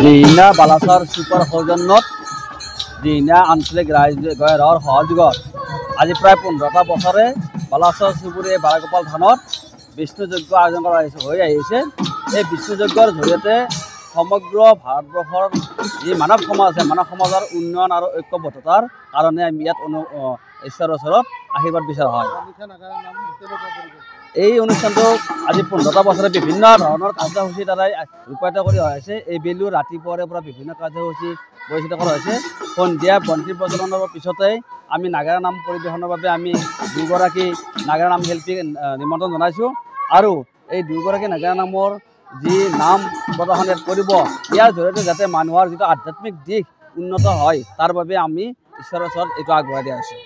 দিহিঙীয়া বালাচৰ চুকৰ সৌজন্যত দিহিঙীয়া আঞ্চলিক ৰাইজৰ সহযোগত আজি প্ৰায় 15টা বছৰে বালাচৰ চুবুৰীয়া বাৰাগোপাল থানত বিষ্ণু যজ্ঞ আয়োজন কৰা হৈ আহিছে। এই বিষ্ণু যজ্ঞৰ জৰিয়তে সমগ্ৰ ভাৰতবৰ্ষৰ যি মানৱ সমাজ আছে, মানৱ সমাজৰ উন্নয়ন আৰু ঐক্যবদ্ধতাৰ কাৰণে আমি ইয়াত ঈশ্বৰৰ ওচৰত আশীৰ্বাদ বিচৰা হয়। এই অনুষ্ঠানটো আজি 15টা বছৰে বিভিন্ন ধৰণৰ কাৰ্যসূচীৰ দ্বাৰাই ৰূপায়িত কৰি হৈছে। এই বেলিও ৰাতিপুৱাৰে পৰা বিভিন্ন কাৰ্যসূচী পৰিচালিত কৰা হৈছে। সন্ধিয়া বন্তি প্ৰজ্বলনৰ পিছতেই আমি নাগাৰা নাম পৰিৱেশনৰ বাবে আমি দুগৰাকী নাগাৰা নাম শিল্পীক নিমন্ত্ৰণ জনাইছোঁ আৰু এই দুগৰাকী নাগাৰা নামৰ যি নাম প্ৰদৰ্শন কৰিব, ইয়াৰ জৰিয়তে যাতে মানুহৰ যিটো আধ্যাত্মিক দিশ উন্নত হয় তাৰ বাবে আমি ঈশ্বৰৰ ওচৰত এইটো আগবঢ়াই দিয়া হৈছে।